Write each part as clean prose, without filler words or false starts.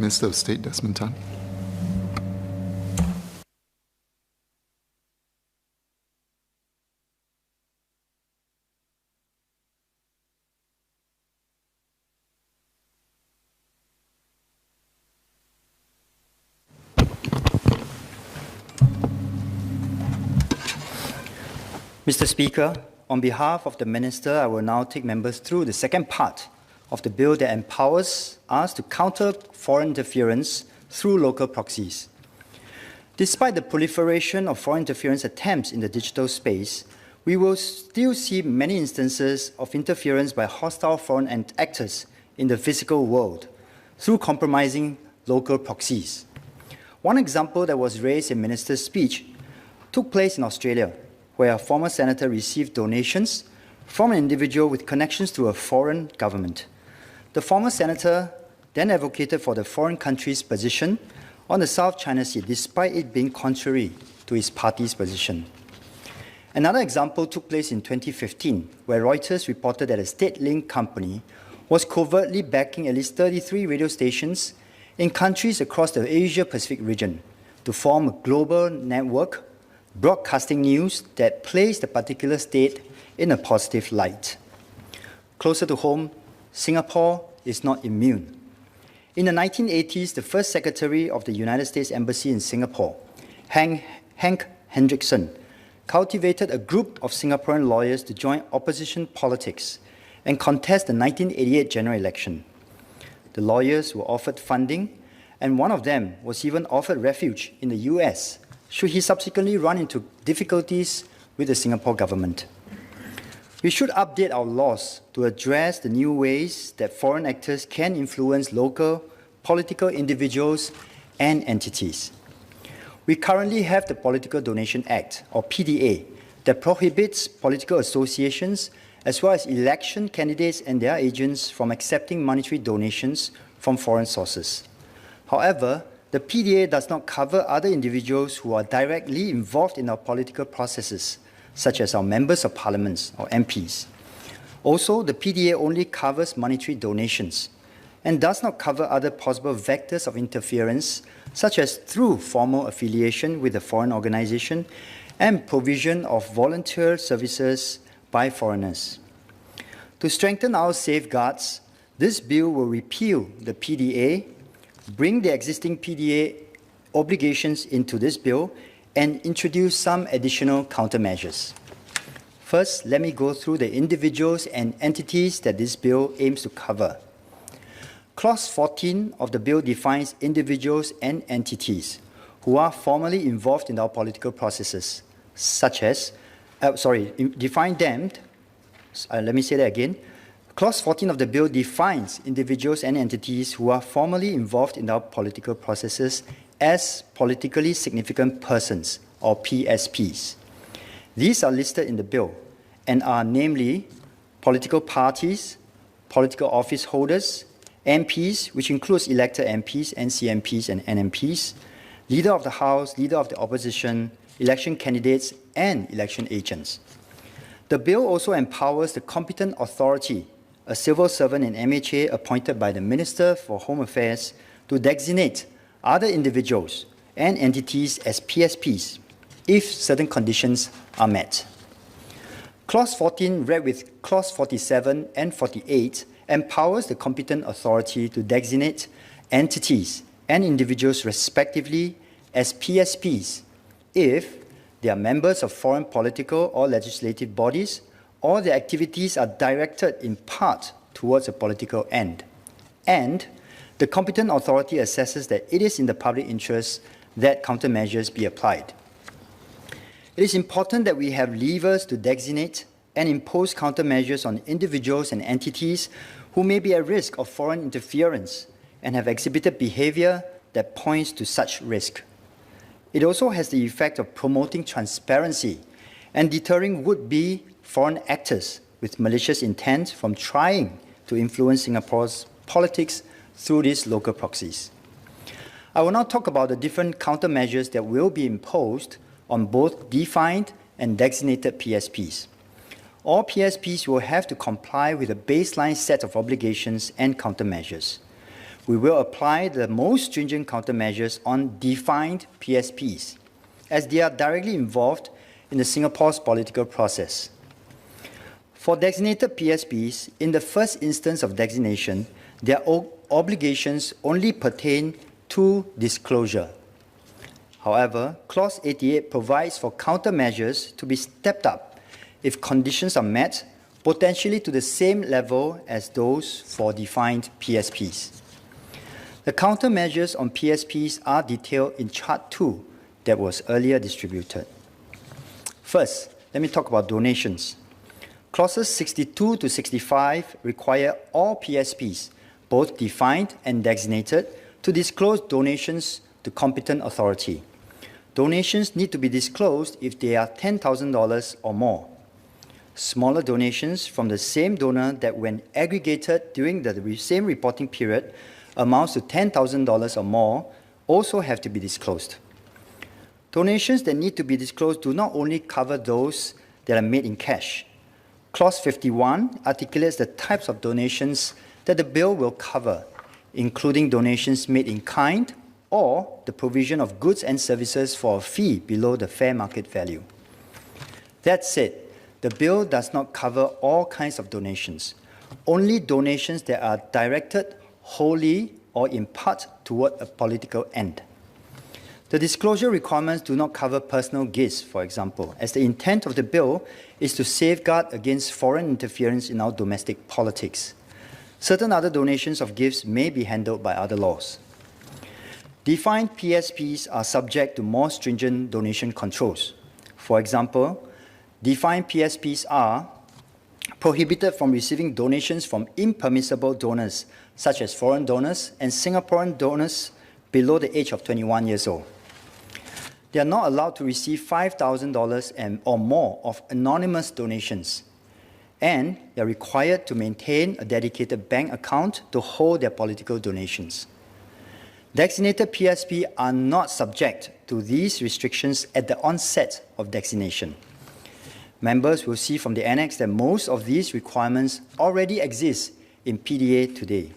Minister of State Desmond Tan. Mr. Speaker, on behalf of the Minister, I will now take members through the second part of the bill that empowers us to counter foreign interference through local proxies. Despite the proliferation of foreign interference attempts in the digital space, we will still see many instances of interference by hostile foreign actors in the physical world through compromising local proxies. One example that was raised in Minister's speech took place in Australia, where a former senator received donations from an individual with connections to a foreign government. The former senator then advocated for the foreign country's position on the South China Sea, despite it being contrary to his party's position. Another example took place in 2015, where Reuters reported that a state-linked company was covertly backing at least 33 radio stations in countries across the Asia-Pacific region to form a global network broadcasting news that placed a particular state in a positive light. Closer to home, Singapore is not immune. In the 1980s, the first secretary of the United States Embassy in Singapore, Hank Hendrickson, cultivated a group of Singaporean lawyers to join opposition politics and contest the 1988 general election. The lawyers were offered funding, and one of them was even offered refuge in the US should he subsequently run into difficulties with the Singapore government. We should update our laws to address the new ways that foreign actors can influence local political individuals and entities. We currently have the Political Donation Act, or PDA, that prohibits political associations as well as election candidates and their agents from accepting monetary donations from foreign sources. However, the PDA does not cover other individuals who are directly involved in our political processes, such as our members of parliaments or MPs. Also, the PDA only covers monetary donations and does not cover other possible vectors of interference, such as through formal affiliation with a foreign organization and provision of volunteer services by foreigners. To strengthen our safeguards, this bill will repeal the PDA, bring the existing PDA obligations into this bill, and introduce some additional countermeasures. First, let me go through the individuals and entities that this bill aims to cover. Clause 14 of the bill defines individuals and entities who are formally involved in our political processes, such as, define them, let me say that again. Clause 14 of the bill defines individuals and entities who are formally involved in our political processes as politically significant persons, or PSPs. These are listed in the bill and are namely political parties, political office holders, MPs, which includes elected MPs, NCMPs, and NMPs, leader of the House, leader of the opposition, election candidates, and election agents. The bill also empowers the competent authority, a civil servant in MHA appointed by the Minister for Home Affairs, to designate other individuals and entities as PSPs if certain conditions are met. Clause 14, read with Clause 47 and 48, empowers the competent authority to designate entities and individuals respectively as PSPs if they are members of foreign political or legislative bodies, or their activities are directed in part towards a political end, and the competent authority assesses that it is in the public interest that countermeasures be applied. It is important that we have levers to designate and impose countermeasures on individuals and entities who may be at risk of foreign interference and have exhibited behavior that points to such risk. It also has the effect of promoting transparency and deterring would-be foreign actors with malicious intent from trying to influence Singapore's politics through these local proxies. I will now talk about the different countermeasures that will be imposed on both defined and designated PSPs. All PSPs will have to comply with a baseline set of obligations and countermeasures. We will apply the most stringent countermeasures on defined PSPs, as they are directly involved in the Singapore's political process. For designated PSPs, in the first instance of designation, their obligations only pertain to disclosure. However, Clause 88 provides for countermeasures to be stepped up if conditions are met, potentially to the same level as those for defined PSPs. The countermeasures on PSPs are detailed in Chart 2 that was earlier distributed. First, let me talk about donations. Clauses 62 to 65 require all PSPs, both defined and designated, to disclose donations to competent authority. Donations need to be disclosed if they are $10,000 or more. Smaller donations from the same donor that, when aggregated during the same reporting period, amounts to $10,000 or more, also have to be disclosed. Donations that need to be disclosed do not only cover those that are made in cash. Clause 51 articulates the types of donations that the bill will cover, including donations made in kind or the provision of goods and services for a fee below the fair market value. That said, the bill does not cover all kinds of donations, only donations that are directed wholly or in part toward a political end. The disclosure requirements do not cover personal gifts, for example, as the intent of the bill is to safeguard against foreign interference in our domestic politics. Certain other donations of gifts may be handled by other laws. Defined PSPs are subject to more stringent donation controls. For example, defined PSPs are prohibited from receiving donations from impermissible donors, such as foreign donors and Singaporean donors below the age of 21 years old. They are not allowed to receive $5,000 or more of anonymous donations, and they are required to maintain a dedicated bank account to hold their political donations. Designated PSP are not subject to these restrictions at the onset of designation. Members will see from the annex that most of these requirements already exist in PDA today.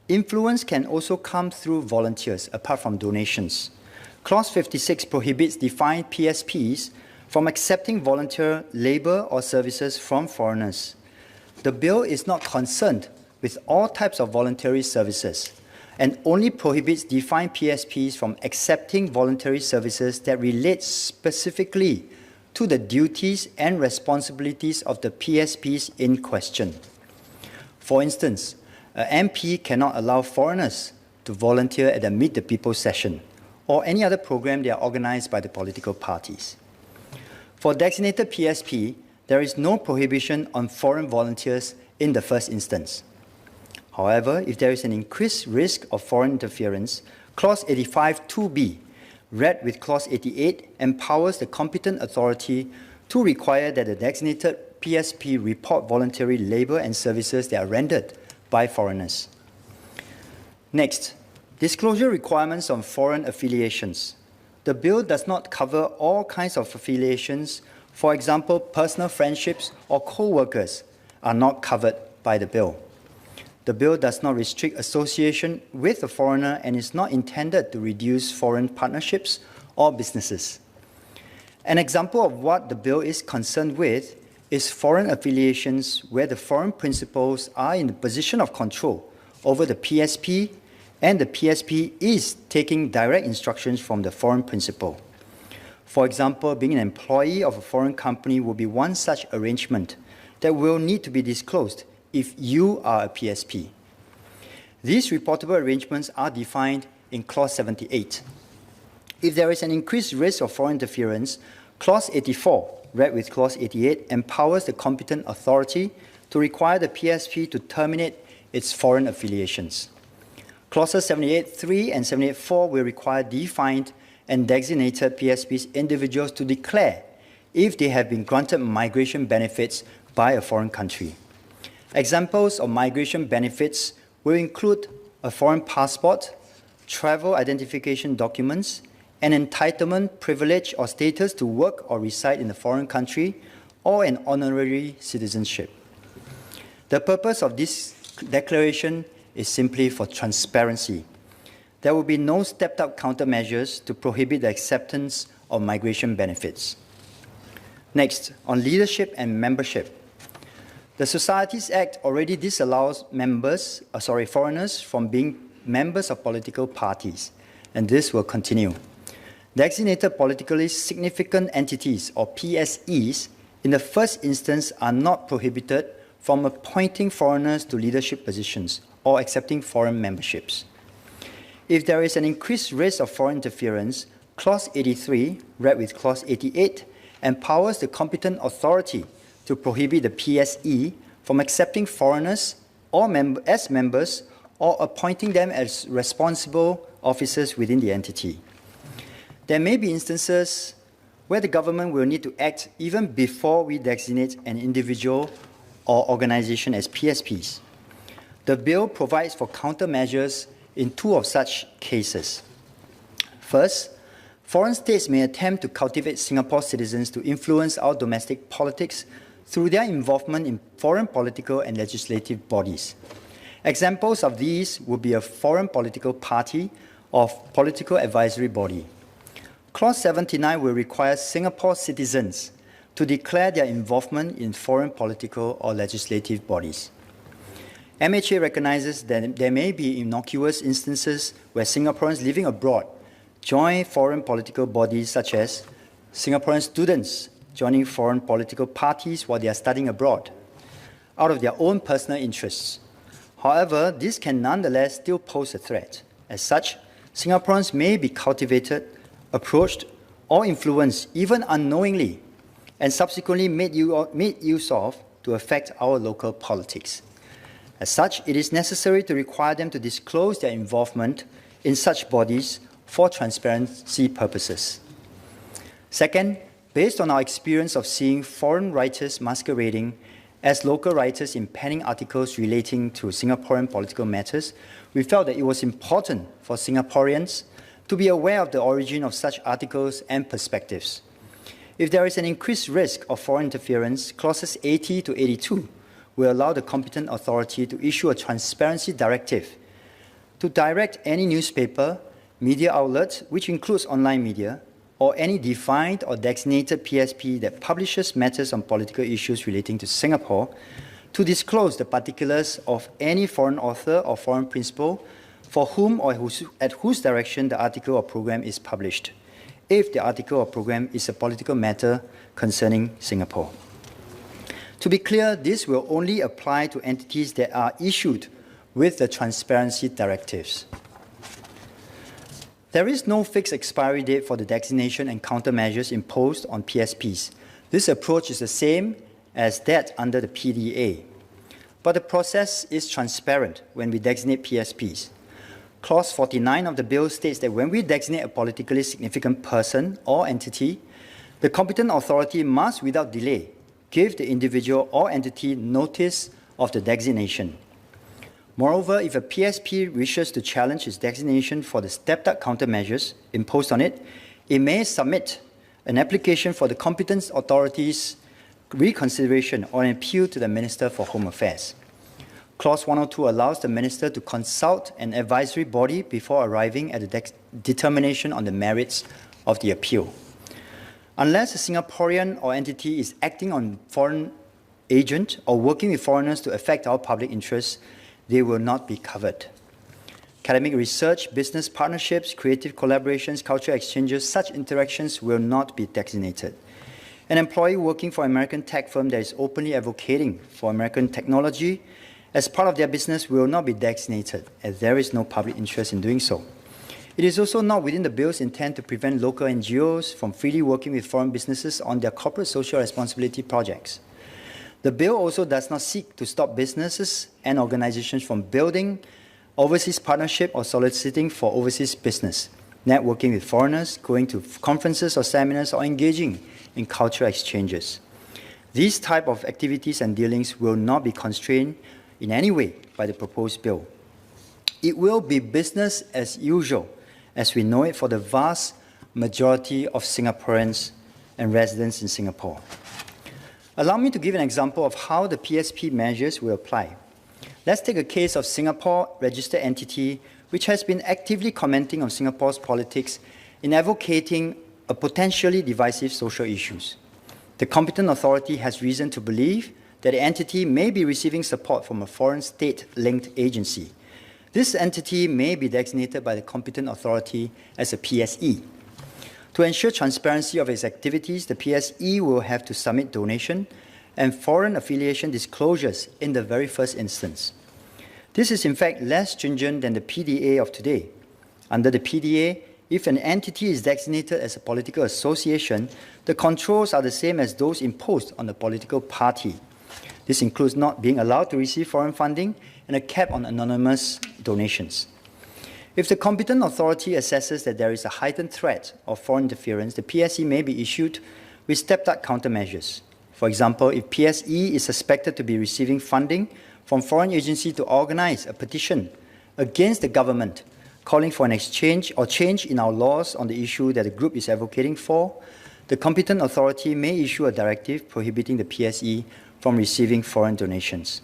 Influence can also come through volunteers apart from donations. Clause 56 prohibits defined PSPs from accepting volunteer labor or services from foreigners. The bill is not concerned with all types of voluntary services and only prohibits defined PSPs from accepting voluntary services that relate specifically to the duties and responsibilities of the PSPs in question. For instance, an MP cannot allow foreigners to volunteer at a Meet the People session or any other program they are organized by the political parties. For designated PSP, there is no prohibition on foreign volunteers in the first instance. However, if there is an increased risk of foreign interference, Clause 85 2b, read with Clause 88, empowers the competent authority to require that the designated PSP report voluntary labor and services that are rendered by foreigners. Next, disclosure requirements on foreign affiliations. The bill does not cover all kinds of affiliations. For example, personal friendships or co-workers are not covered by the bill. The bill does not restrict association with a foreigner and is not intended to reduce foreign partnerships or businesses. An example of what the bill is concerned with is foreign affiliations where the foreign principals are in the position of control over the PSP and the PSP is taking direct instructions from the foreign principal. For example, being an employee of a foreign company will be one such arrangement that will need to be disclosed if you are a PSP. These reportable arrangements are defined in Clause 78. If there is an increased risk of foreign interference, Clause 84, read with Clause 88, empowers the competent authority to require the PSP to terminate its foreign affiliations. Clauses 78.3 and 78.4 will require defined and designated PSPs individuals to declare if they have been granted migration benefits by a foreign country. Examples of migration benefits will include a foreign passport, travel identification documents, an entitlement, privilege, or status to work or reside in a foreign country, or an honorary citizenship. The purpose of this declaration is simply for transparency. There will be no stepped-up countermeasures to prohibit the acceptance of migration benefits. Next, on leadership and membership. The Societies Act already disallows foreigners from being members of political parties, and this will continue. Designated politically significant entities, or PSEs, in the first instance are not prohibited from appointing foreigners to leadership positions or accepting foreign memberships. If there is an increased risk of foreign interference, Clause 83, read with Clause 88, empowers the competent authority to prohibit the PSE from accepting foreigners or as members or appointing them as responsible officers within the entity. There may be instances where the government will need to act even before we designate an individual or organization as PSPs. The bill provides for countermeasures in two of such cases. First, foreign states may attempt to cultivate Singapore citizens to influence our domestic politics through their involvement in foreign political and legislative bodies. Examples of these would be a foreign political party or political advisory body. Clause 79 will require Singapore citizens to declare their involvement in foreign political or legislative bodies. MHA recognizes that there may be innocuous instances where Singaporeans living abroad join foreign political bodies, such as Singaporean students joining foreign political parties while they are studying abroad, out of their own personal interests. However, this can nonetheless still pose a threat. As such, Singaporeans may be cultivated, approached, or influenced, even unknowingly, and subsequently made use of to affect our local politics. As such, it is necessary to require them to disclose their involvement in such bodies for transparency purposes. Second, based on our experience of seeing foreign writers masquerading as local writers in penning articles relating to Singaporean political matters, we felt that it was important for Singaporeans to be aware of the origin of such articles and perspectives. If there is an increased risk of foreign interference, clauses 80 to 82 will allow the competent authority to issue a transparency directive to direct any newspaper, media outlet, which includes online media, or any defined or designated PSP that publishes matters on political issues relating to Singapore, to disclose the particulars of any foreign author or foreign principal for whom or at whose direction the article or program is published, if the article or program is a political matter concerning Singapore. To be clear, this will only apply to entities that are issued with the transparency directives. There is no fixed expiry date for the designation and countermeasures imposed on PSPs. This approach is the same as that under the PDA. But the process is transparent when we designate PSPs. Clause 49 of the bill states that when we designate a politically significant person or entity, the competent authority must, without delay, give the individual or entity notice of the designation. Moreover, if a PSP wishes to challenge its designation for the stepped-up countermeasures imposed on it, it may submit an application for the competent authority's reconsideration or an appeal to the Minister for Home Affairs. Clause 102 allows the Minister to consult an advisory body before arriving at a determination on the merits of the appeal. Unless a Singaporean or entity is acting on foreign agent or working with foreigners to affect our public interests, they will not be covered. Academic research, business partnerships, creative collaborations, cultural exchanges, such interactions will not be designated. An employee working for an American tech firm that is openly advocating for American technology as part of their business will not be designated, as there is no public interest in doing so. It is also not within the bill's intent to prevent local NGOs from freely working with foreign businesses on their corporate social responsibility projects. The bill also does not seek to stop businesses and organizations from building overseas partnership or soliciting for overseas business, networking with foreigners, going to conferences or seminars, or engaging in cultural exchanges. These type of activities and dealings will not be constrained in any way by the proposed bill. It will be business as usual as we know it for the vast majority of Singaporeans and residents in Singapore. Allow me to give an example of how the PSP measures will apply. Let's take a case of Singapore registered entity which has been actively commenting on Singapore's politics in advocating a potentially divisive social issues. The competent authority has reason to believe that the entity may be receiving support from a foreign state-linked agency. This entity may be designated by the competent authority as a PSE. To ensure transparency of its activities, the PSE will have to submit donation and foreign affiliation disclosures in the very first instance. This is in fact less stringent than the PDA of today. Under the PDA, if an entity is designated as a political association, the controls are the same as those imposed on a political party. This includes not being allowed to receive foreign funding and a cap on anonymous donations. If the competent authority assesses that there is a heightened threat of foreign interference, the PSE may be issued with stepped-up countermeasures. For example, if PSE is suspected to be receiving funding from foreign agency to organize a petition against the government calling for an exchange or change in our laws on the issue that the group is advocating for, the competent authority may issue a directive prohibiting the PSE from receiving foreign donations.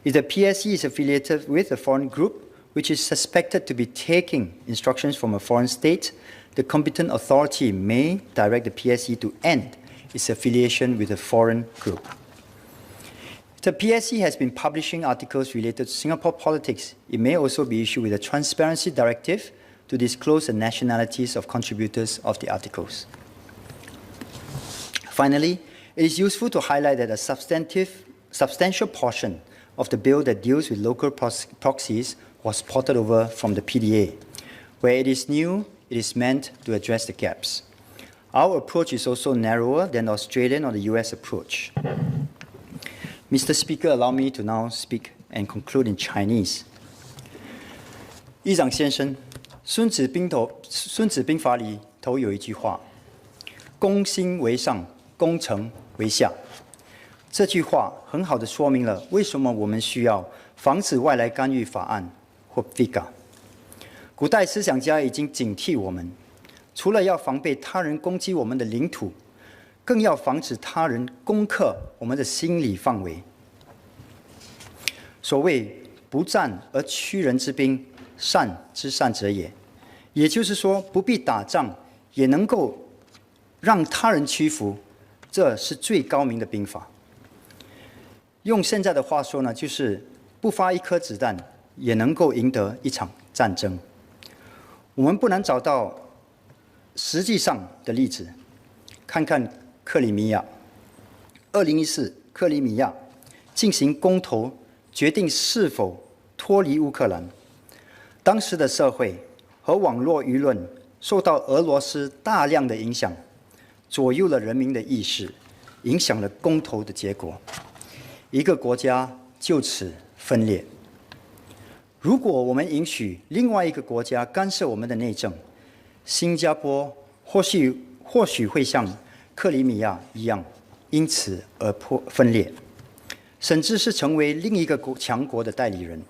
If the PSE is affiliated with a foreign group which is suspected to be taking instructions from a foreign state, the competent authority may direct the PSE to end its affiliation with a foreign group. The PSE has been publishing articles related to Singapore politics. It may also be issued with a transparency directive to disclose the nationalities of contributors of the articles. Finally, it is useful to highlight that a substantial portion of the bill that deals with local proxies was ported over from the PDA. Where it is new, it is meant to address the gaps. Our approach is also narrower than the Australian or the US approach. Mr. Speaker, allow me to now speak and conclude in Chinese. 议长先生，孙子兵法里头有一句话：攻心为上，攻城为下。这句话很好地说明了为什么我们需要防止外来干预法案或 FIGA。古代思想家已经警惕我们，除了要防备他人攻击我们的领土，更要防止他人攻克我们的心理范围。所谓不战而屈人之兵，善之善者也。也就是说，不必打仗也能够让他人屈服，这是最高明的兵法。用现在的话说呢，就是不发一颗子弹也能够赢得一场战争。我们不难找到实际上的例子，看看克里米亚。2014，克里米亚进行公投，决定是否脱离乌克兰。当时的社会和网络舆论受到俄罗斯大量的影响，左右了人民的意识，影响了公投的结果。一个国家就此分裂。如果我们允许另外一个国家干涉我们的内政，新加坡或许会像克里米亚一样，因此而分裂，甚至是成为另一个强国的代理人。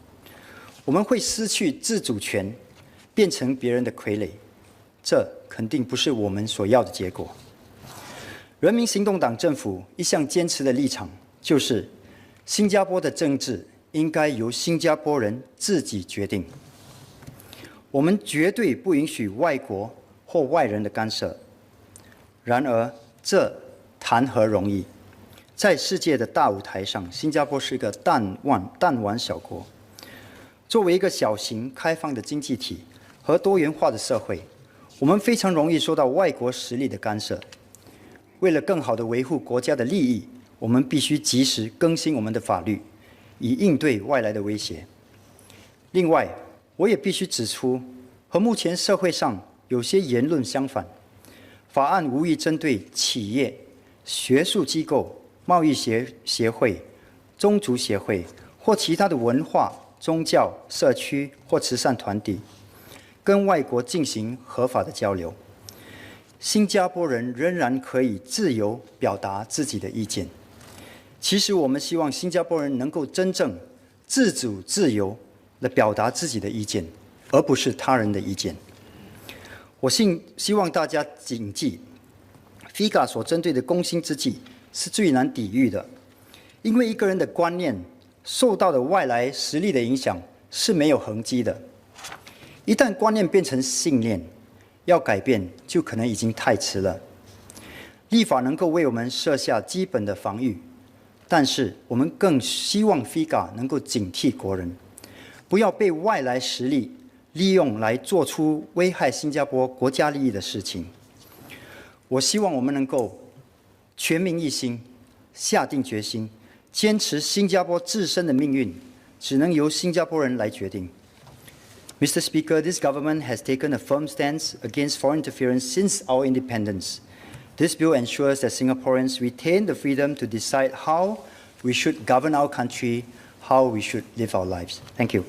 我们会失去自主权，变成别人的傀儡，这肯定不是我们所要的结果。人民行动党政府一向坚持的立场就是，新加坡的政治应该由新加坡人自己决定。我们绝对不允许外国或外人的干涉。然而，这谈何容易？在世界的大舞台上，新加坡是一个弹丸小国。作为一个小型开放的经济体和多元化的社会，我们非常容易受到外国势力的干涉。为了更好地维护国家的利益，我们必须及时更新我们的法律，以应对外来的威胁。另外，我也必须指出，和目前社会上有些言论相反，法案无意针对企业、学术机构、贸易协会、宗族协会或其他的文化、宗教、社区或慈善团体，跟外国进行合法的交流。新加坡人仍然可以自由表达自己的意见。其实我们希望新加坡人能够真正自主自由地表达自己的意见，而不是他人的意见。我希望大家谨记 ，FIGA 所针对的攻心之计是最难抵御的，因为一个人的观念受到的外来实力的影响是没有痕迹的。一旦观念变成信念，要改变就可能已经太迟了。立法能够为我们设下基本的防御，但是我们更希望 FIGA 能够警惕国人，不要被外来实力利用来做出危害新加坡国家利益的事情。我希望我们能够全民一心，下定决心，坚持新加坡自身的命运只能由新加坡人来决定。Mr. Speaker, this government has taken a firm stance against foreign interference since our independence. This bill ensures that Singaporeans retain the freedom to decide how we should govern our country, how we should live our lives. Thank you.